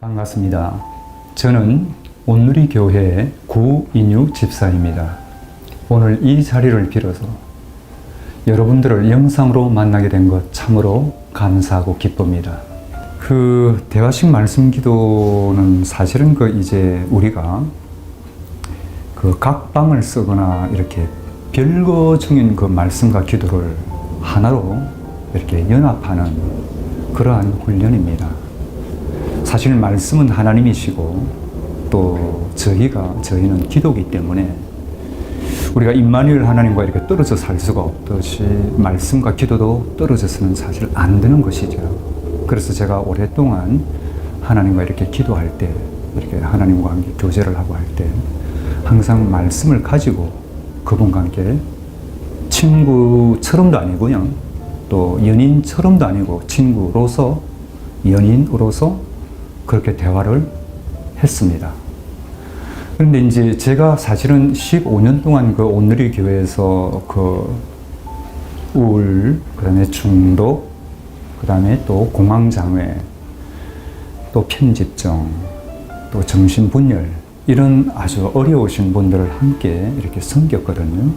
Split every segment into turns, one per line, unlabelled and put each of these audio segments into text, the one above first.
반갑습니다. 저는 온누리교회 구인육 집사입니다. 오늘 이 자리를 빌어서 여러분들을 영상으로 만나게 된 것 참으로 감사하고 기쁩니다. 대화식 말씀 기도는 사실은 이제 우리가 각방을 쓰거나 이렇게 별거적인 말씀과 기도를 하나로 이렇게 연합하는 그러한 훈련입니다. 사실 말씀은 하나님이시고 또 저희는 기도이기 때문에 우리가 임마누엘 하나님과 이렇게 떨어져 살 수가 없듯이 말씀과 기도도 떨어져서는 사실 안 되는 것이죠. 그래서 제가 오랫동안 하나님과 이렇게 기도할 때, 이렇게 하나님과 함께 교제를 하고 할 때 항상 말씀을 가지고 그분과 함께 친구처럼도 아니고요, 또 연인처럼도 아니고 친구로서, 연인으로서 그렇게 대화를 했습니다. 그런데 이제 제가 사실은 15년 동안 온누리 교회에서 우울, 그 다음에 중독, 그 다음에 또 공황장애, 또 편집증, 또 정신분열, 이런 아주 어려우신 분들을 함께 이렇게 섬겼거든요.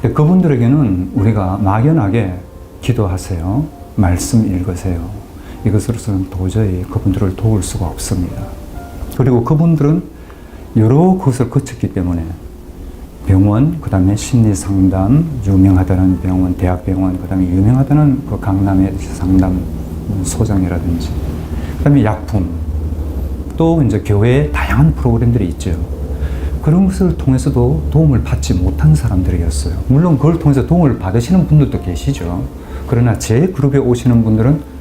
근데 그분들에게는 우리가 막연하게 기도하세요, 말씀 읽으세요, 이것으로서는 도저히 그분들을 도울 수가 없습니다. 그리고 그분들은 여러 곳을 거쳤기 때문에 병원, 그 다음에 심리상담, 유명하다는 병원, 대학병원, 그 다음에 유명하다는 강남의 상담소장이라든지, 그 다음에 약품, 또 이제 교회에 다양한 프로그램들이 있죠. 그런 것을 통해서도 도움을 받지 못한 사람들이었어요. 물론 그걸 통해서 도움을 받으시는 분들도 계시죠. 그러나 제 그룹에 오시는 분들은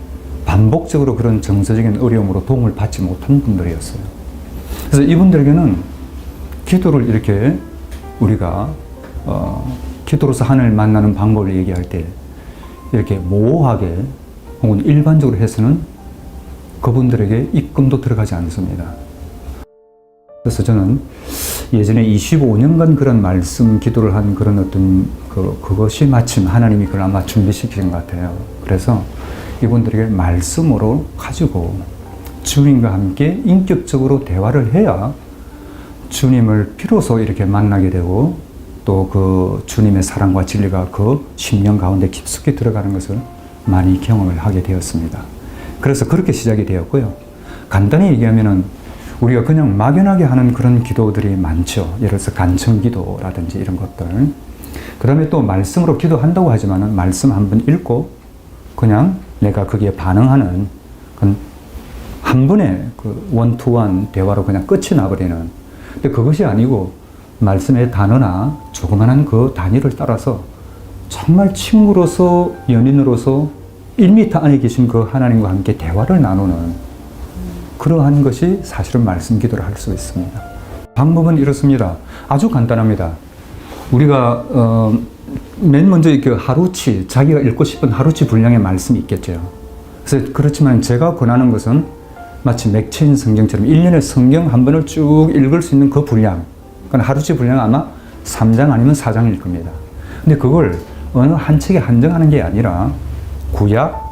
반복적으로 그런 정서적인 어려움으로 도움을 받지 못한 분들이었어요. 그래서 이분들에게는 기도를 이렇게 우리가 기도로서 하나님을 만나는 방법을 얘기할 때 이렇게 모호하게 혹은 일반적으로 해서는 그분들에게 입금도 들어가지 않습니다. 그래서 저는 예전에 25년간 그런 말씀 기도를 한 그런 어떤 그것이 마침 하나님이 그걸 아마 준비시키신 것 같아요. 그래서 이분들에게 말씀으로 가지고 주님과 함께 인격적으로 대화를 해야 주님을 비로소 이렇게 만나게 되고 또 주님의 사랑과 진리가 심령 가운데 깊숙이 들어가는 것을 많이 경험을 하게 되었습니다. 그래서 그렇게 시작이 되었고요. 간단히 얘기하면은 우리가 그냥 막연하게 하는 그런 기도들이 많죠. 예를 들어서 간청 기도라든지 이런 것들. 그 다음에 또 말씀으로 기도한다고 하지만은 말씀 한번 읽고 그냥 내가 거기에 반응하는 한 번의 원투원 대화로 그냥 끝이 나버리는. 근데 그것이 아니고 말씀의 단어나 조그만한 그 단위를 따라서 정말 친구로서, 연인으로서 1m 안에 계신 그 하나님과 함께 대화를 나누는 그러한 것이 사실은 말씀 기도를 할 수 있습니다. 방법은 이렇습니다. 아주 간단합니다. 우리가 맨 먼저 하루치, 자기가 읽고 싶은 하루치 분량의 말씀이 있겠죠. 그래서 그렇지만 제가 권하는 것은 마치 맥체인 성경처럼 1년에 성경 한 번을 쭉 읽을 수 있는 그 분량. 그러니까 하루치 분량은 아마 3장 아니면 4장일 겁니다. 근데 그걸 어느 한 책에 한정하는 게 아니라 구약,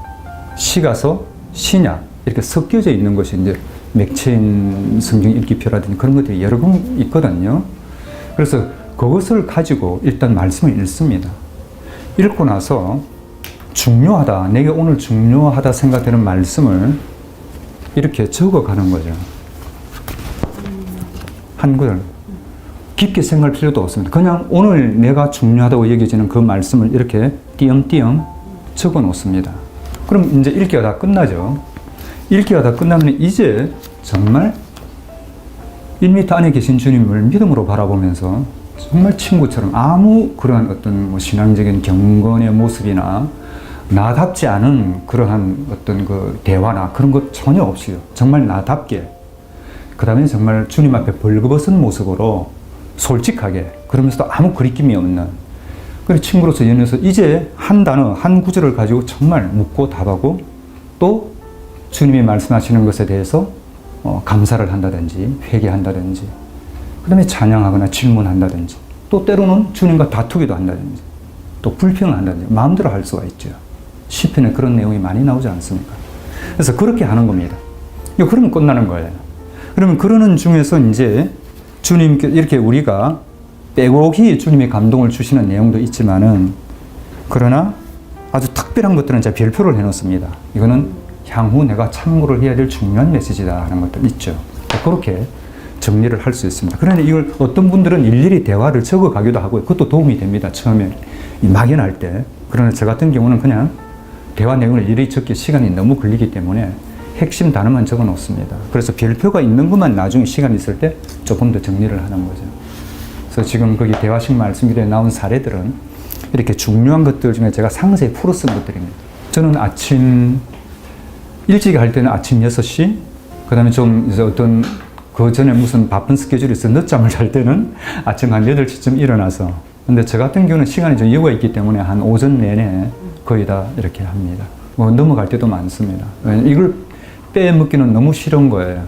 시가서, 신약 이렇게 섞여져 있는 것이 이제 맥체인 성경 읽기표라든지 그런 것들이 여러 권 있거든요. 그래서 그것을 가지고 일단 말씀을 읽습니다. 읽고 나서 중요하다, 내게 오늘 중요하다 생각되는 말씀을 이렇게 적어가는 거죠. 한 구절. 깊게 생각할 필요도 없습니다. 그냥 오늘 내가 중요하다고 여겨지는 그 말씀을 이렇게 띄엄띄엄 적어 놓습니다. 그럼 이제 읽기가 다 끝나죠. 읽기가 다 끝나면 이제 정말 1m 안에 계신 주님을 믿음으로 바라보면서 정말 친구처럼 아무 그러한 어떤 신앙적인 경건의 모습이나 나답지 않은 그러한 어떤 대화나 그런 것 전혀 없이요. 정말 나답게. 그 다음에 정말 주님 앞에 벌거벗은 모습으로 솔직하게, 그러면서도 아무 거리낌이 없는, 그리고 친구로서 연애해서 이제 한 단어, 한 구절을 가지고 정말 묻고 답하고 또 주님이 말씀하시는 것에 대해서 감사를 한다든지 회개한다든지 그 다음에 찬양하거나 질문한다든지 또 때로는 주님과 다투기도 한다든지 또 불평을 한다든지 마음대로 할 수가 있죠. 시편에 그런 내용이 많이 나오지 않습니까? 그래서 그렇게 하는 겁니다. 그러면 끝나는 거예요. 그러면 그러는 중에서 이제 주님께 이렇게 우리가 빼곡히 주님의 감동을 주시는 내용도 있지만은, 그러나 아주 특별한 것들은 제가 별표를 해놓습니다. 이거는 향후 내가 참고를 해야 될 중요한 메시지다 하는 것들 있죠. 그렇게 정리를 할 수 있습니다. 그러나 이걸 어떤 분들은 일일이 대화를 적어 가기도 하고, 그것도 도움이 됩니다. 처음에 막연할 때. 그러나 저 같은 경우는 그냥 대화 내용을 일일이 적기 시간이 너무 걸리기 때문에 핵심 단어만 적어 놓습니다. 그래서 별표가 있는 것만 나중에 시간 있을 때 조금 더 정리를 하는 거죠. 그래서 지금 거기 대화식 말씀기도에 나온 사례들은 이렇게 중요한 것들 중에 제가 상세히 풀어 쓴 것들입니다. 저는 아침 일찍 할 때는 아침 6시, 그 다음에 좀 이제 어떤 그 전에 무슨 바쁜 스케줄이 있어 늦잠을 잘 때는 아침 한 8시쯤 일어나서, 근데 저 같은 경우는 시간이 좀 여유가 있기 때문에 한 오전 내내 거의 다 이렇게 합니다. 뭐 넘어갈 때도 많습니다. 이걸 빼먹기는 너무 싫은 거예요.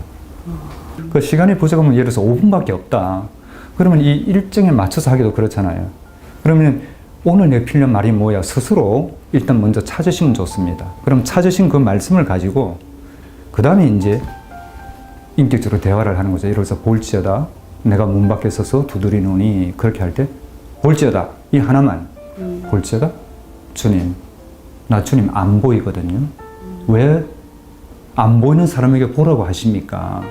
그 시간이 부족하면 예를 들어서 5분밖에 없다. 그러면 이 일정에 맞춰서 하기도 그렇잖아요. 그러면 오늘 내 필요한 말이 뭐야? 스스로 일단 먼저 찾으시면 좋습니다. 그럼 찾으신 그 말씀을 가지고 그 다음에 이제 인격적으로 대화를 하는 거죠. 예를 들어서 볼지어다 내가 문 밖에 서서 두드리노니, 그렇게 할 때 볼지어다 이 하나만, 볼지어다 주님, 나 주님 안 보이거든요. 왜 안 보이는 사람에게 보라고 하십니까?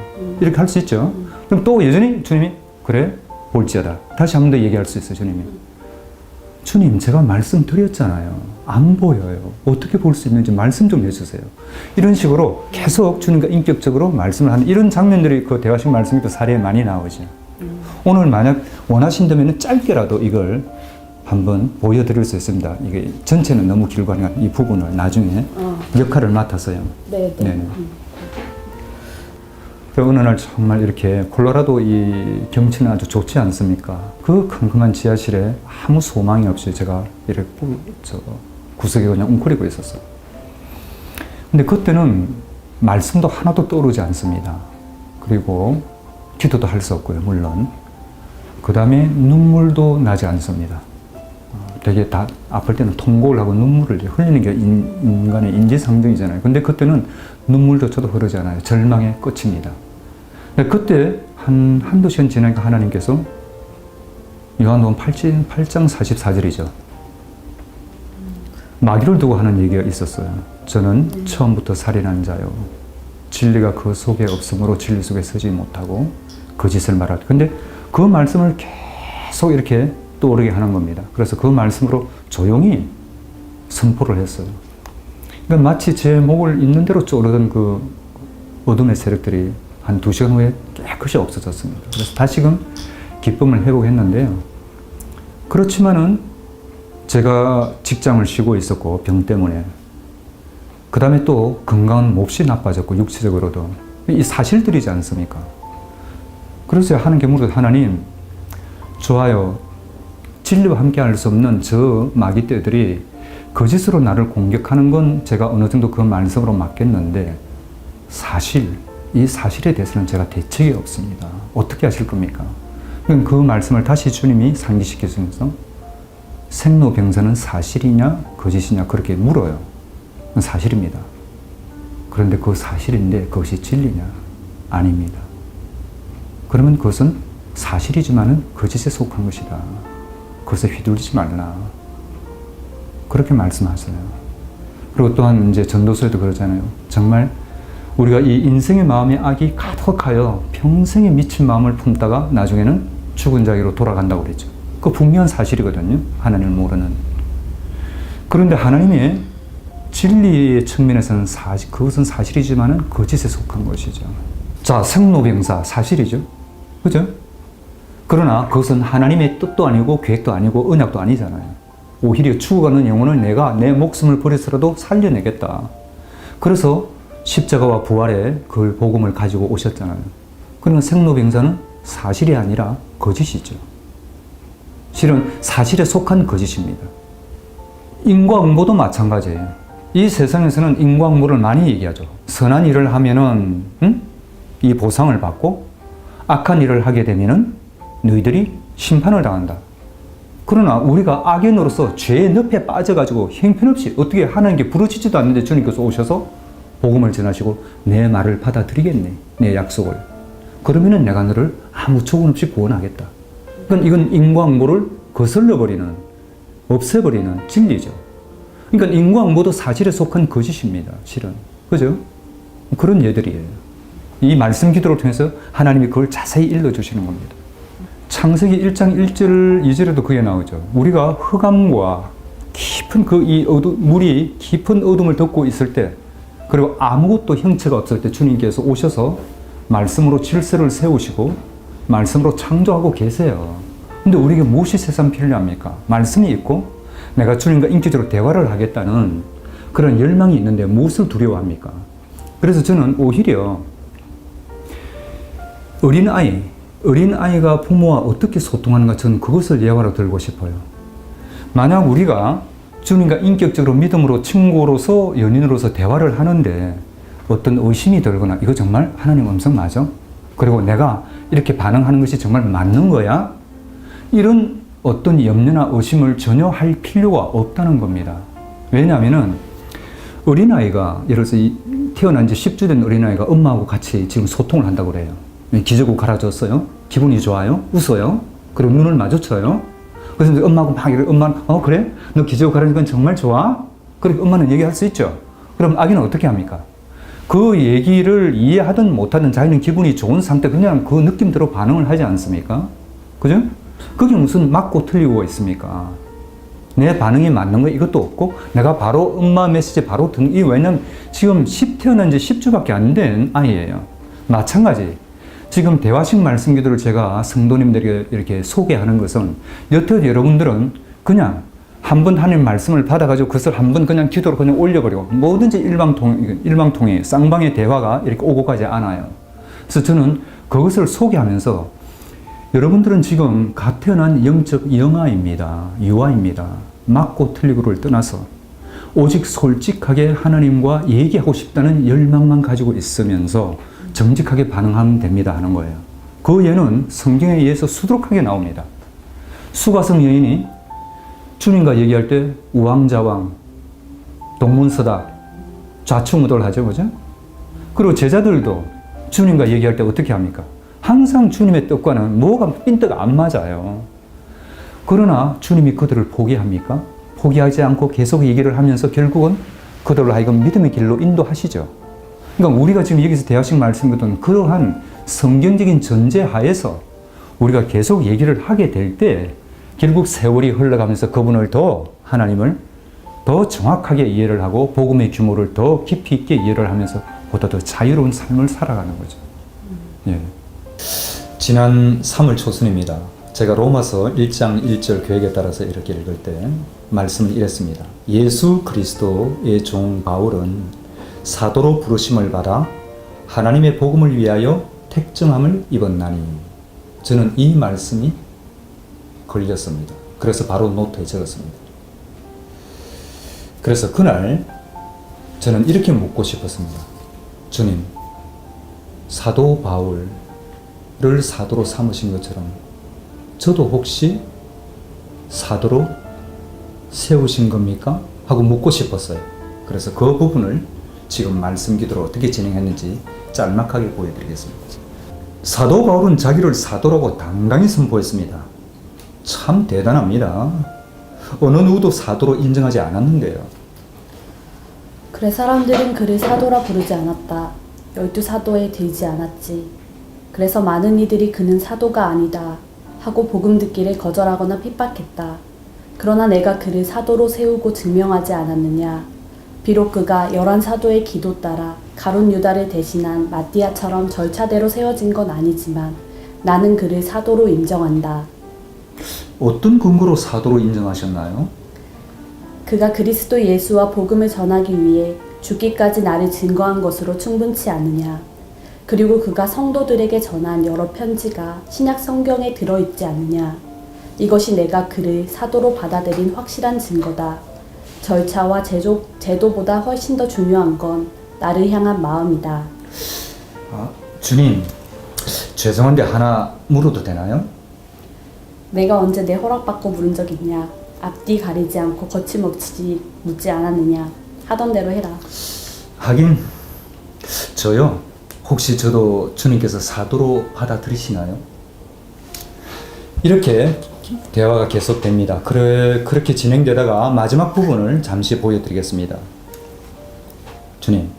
이렇게 할 수 있죠. 그럼 또 여전히 주님이 그래 볼지어다 다시 한 번 더 얘기할 수 있어요. 주님이 주님 제가 말씀드렸잖아요. 안 보여요. 어떻게 볼 수 있는지 말씀 좀 해주세요. 이런 식으로 계속 주님과 인격적으로 말씀을 하는 이런 장면들이 그 대화식 말씀이 또 사례에 많이 나오죠. 오늘 만약 원하신다면 짧게라도 이걸 한번 보여드릴 수 있습니다. 이게 전체는 너무 길고 하니까 이 부분을 나중에 역할을 맡아서요. 네네. 어느 날 정말 이렇게 콜로라도 이 경치는 아주 좋지 않습니까? 그 컴컴한 지하실에 아무 소망이 없이 제가 이렇게 구석에 그냥 웅크리고 있었어요. 근데 그때는 말씀도 하나도 떠오르지 않습니다. 그리고 기도도 할 수 없고요, 물론. 그 다음에 눈물도 나지 않습니다. 되게 다 아플 때는 통곡을 하고 눈물을 흘리는 게 인간의 인지상정이잖아요. 근데 그때는 눈물조차도 흐르지 않아요. 절망의 끝입니다. 그때 한두 시간 지나니까 하나님께서 요한복음 8장 44절이죠. 마귀를 두고 하는 얘기가 있었어요. 저는 처음부터 살인한 자요. 진리가 그 속에 없으므로 진리 속에 서지 못하고 거짓을 말하다. 근데 그 말씀을 계속 이렇게 떠오르게 하는 겁니다. 그래서 그 말씀으로 조용히 선포를 했어요. 그러니까 마치 제 목을 있는 대로 쪼르던 그 어둠의 세력들이 한 2시간 후에 깨끗이 없어졌습니다. 그래서 다시금 기쁨을 회복했는데요. 그렇지만은 제가 직장을 쉬고 있었고 병 때문에, 그 다음에 또 건강은 몹시 나빠졌고 육체적으로도 이 사실들이지 않습니까? 그래서 하는 게 물어도 하나님 좋아요. 진리와 함께 할 수 없는 저 마귀떼들이 거짓으로 나를 공격하는 건 제가 어느 정도 그 말씀으로 맞겠는데 이 사실에 대해서는 제가 대책이 없습니다. 어떻게 하실 겁니까? 그 말씀을 다시 주님이 상기시키면서 생로병사는 사실이냐 거짓이냐 그렇게 물어요. 그건 사실입니다. 그런데 그 사실인데 그것이 진리냐? 아닙니다. 그러면 그것은 사실이지만은 거짓에 속한 것이다. 그것에 휘둘리지 말라. 그렇게 말씀하세요. 그리고 또한 이제 전도서에도 그러잖아요. 정말 우리가 이 인생의 마음의 악이 가득하여 평생에 미친 마음을 품다가 나중에는 죽은 자기로 돌아간다고 그랬죠. 그 분명한 사실이거든요. 하나님을 모르는. 그런데 하나님의 진리의 측면에서는 그것은 사실이지만은 거짓에 속한 것이죠. 자, 생로병사 사실이죠. 그죠? 그러나 그것은 하나님의 뜻도 아니고 계획도 아니고 언약도 아니잖아요. 오히려 죽어가는 영혼을 내가 내 목숨을 버려서라도 살려내겠다. 그래서 십자가와 부활의 그 복음을 가지고 오셨잖아요. 그러나 생로병사는 사실이 아니라 거짓이죠. 실은 사실에 속한 거짓입니다. 인과응보도 마찬가지예요. 이 세상에서는 인과응보를 많이 얘기하죠. 선한 일을 하면은 이 보상을 받고 악한 일을 하게 되면은 너희들이 심판을 당한다. 그러나 우리가 악인으로서 죄의 늪에 빠져가지고 형편없이 어떻게 하나님께 부르짖지도 않는데 주님께서 오셔서 복음을 전하시고 내 말을 받아들이겠네. 내 약속을. 그러면은 내가 너를 아무 조건 없이 구원하겠다. 그러니까 이건 인과응보를 거슬러버리는, 없애버리는 진리죠. 그러니까 인과응보도 사실에 속한 거짓입니다. 실은. 그죠? 그런 예들이에요. 이 말씀 기도를 통해서 하나님이 그걸 자세히 일러주시는 겁니다. 창세기 1장 1절, 2절에도 그게 나오죠. 우리가 흑암과 깊은 물이 깊은 어둠을 덮고 있을 때, 그리고 아무것도 형체가 없을 때 주님께서 오셔서 말씀으로 질서를 세우시고 말씀으로 창조하고 계세요. 근데 우리에게 무엇이 세상 필요합니까? 말씀이 있고 내가 주님과 인격적으로 대화를 하겠다는 그런 열망이 있는데 무엇을 두려워합니까? 그래서 저는 오히려 어린아이가 부모와 어떻게 소통하는가, 저는 그것을 예화로 들고 싶어요. 만약 우리가 주님과 인격적으로 믿음으로 친구로서 연인으로서 대화를 하는데 어떤 의심이 들거나 이거 정말 하나님 음성 맞아? 그리고 내가 이렇게 반응하는 것이 정말 맞는 거야? 이런 어떤 염려나 의심을 전혀 할 필요가 없다는 겁니다. 왜냐하면 어린아이가 예를 들어서 태어난 지 10주 된 어린아이가 엄마하고 같이 지금 소통을 한다고 그래요. 기저귀 갈아줬어요. 기분이 좋아요. 웃어요. 그리고 눈을 마주쳐요. 그래서 엄마하고 막 이래. 엄마는 그래? 너 기저귀 갈아주니까 정말 좋아? 그렇게 엄마는 얘기할 수 있죠. 그럼 아기는 어떻게 합니까? 그 얘기를 이해하든 못하든 자기는 기분이 좋은 상태 그냥 그 느낌대로 반응을 하지 않습니까? 그죠? 그게 무슨 맞고 틀리고 있습니까? 내 반응이 맞는 거 이것도 없고 내가 바로 엄마 메시지 바로 왜냐면 지금 태어난 지 10주밖에 안 된 아이예요. 마찬가지. 지금 대화식 말씀 기도를 제가 성도님들에게 이렇게 소개하는 것은 여태 여러분들은 그냥 한번 하나님 말씀을 받아가지고 그것을 한번 그냥 기도로 그냥 올려버리고 뭐든지 일방통행, 쌍방의 대화가 이렇게 오고 가지 않아요. 그래서 저는 그것을 소개하면서 여러분들은 지금 갓 태어난 영적 영아입니다. 유아입니다. 맞고 틀리고를 떠나서 오직 솔직하게 하나님과 얘기하고 싶다는 열망만 가지고 있으면서 정직하게 반응하면 됩니다 하는 거예요. 그 예는 성경에 의해서 수두룩하게 나옵니다. 수가성 여인이 주님과 얘기할 때 우왕좌왕, 동문서답, 좌충우돌하죠, 그죠? 그리고 제자들도 주님과 얘기할 때 어떻게 합니까? 항상 주님의 뜻과는 뭐가 핀트가 안 맞아요. 그러나 주님이 그들을 포기합니까? 포기하지 않고 계속 얘기를 하면서 결국은 그들로 하여금 믿음의 길로 인도하시죠. 그러니까 우리가 지금 여기서 대화식 말씀이든 그러한 성경적인 전제 하에서 우리가 계속 얘기를 하게 될 때 결국 세월이 흘러가면서 그분을 하나님을 더 정확하게 이해를 하고 복음의 규모를 더 깊이 있게 이해를 하면서 보다 더 자유로운 삶을 살아가는 거죠. 예. 지난 3월 초순입니다. 제가 로마서 1장 1절 교회에 따라서 이렇게 읽을 때 말씀을 이랬습니다. 예수 그리스도의 종 바울은 사도로 부르심을 받아 하나님의 복음을 위하여 택정함을 입었나니. 저는 이 말씀이 걸렸습니다. 그래서 바로 노트에 적었습니다. 그래서 그날 저는 이렇게 묻고 싶었습니다. 주님, 사도 바울을 사도로 삼으신 것처럼 저도 혹시 사도로 세우신 겁니까? 하고 묻고 싶었어요. 그래서 그 부분을 지금 말씀 기도로 어떻게 진행했는지 짤막하게 보여드리겠습니다. 사도 바울은 자기를 사도라고 당당히 선포했습니다. 참 대단합니다. 어느 누구도 사도로 인정하지 않았는데요.
그래 사람들은 그를 사도라 부르지 않았다. 12사도에 들지 않았지. 그래서 많은 이들이 그는 사도가 아니다 하고 복음 듣기를 거절하거나 핍박했다. 그러나 내가 그를 사도로 세우고 증명하지 않았느냐. 비록 그가 11사도의 기도 따라 가룟 유다를 대신한 마띠아처럼 절차대로 세워진 건 아니지만 나는 그를 사도로 인정한다.
어떤 근거로 사도로 인정하셨나요?
그가 그리스도 예수와 복음을 전하기 위해 죽기까지 나를 증거한 것으로 충분치 않느냐. 그리고 그가 성도들에게 전한 여러 편지가 신약 성경에 들어있지 않느냐. 이것이 내가 그를 사도로 받아들인 확실한 증거다. 절차와 제도보다 훨씬 더 중요한 건 나를 향한 마음이다.
주님, 죄송한데 하나 물어도 되나요?
내가 언제 내 허락받고 물은 적 있냐. 앞뒤 가리지 않고 거침없이 묻지 않았느냐. 하던 대로 해라.
하긴 저요? 혹시 저도 주님께서 사도로 받아들이시나요? 이렇게 대화가 계속됩니다. 그렇게 진행되다가 마지막 부분을 잠시 보여드리겠습니다. 주님,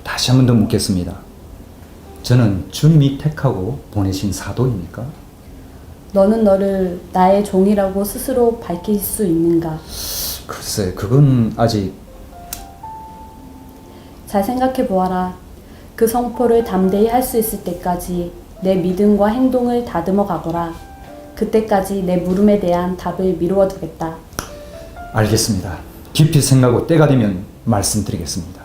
다시 한 번 더 묻겠습니다. 저는 주님이 택하고 보내신 사도입니까?
너는 너를 나의 종이라고 스스로 밝힐 수 있는가?
글쎄, 그건 아직...
잘 생각해 보아라. 그 선포를 담대히 할 수 있을 때까지 내 믿음과 행동을 다듬어 가거라. 그때까지 내 물음에 대한 답을 미루어 두겠다.
알겠습니다. 깊이 생각하고 때가 되면 말씀드리겠습니다.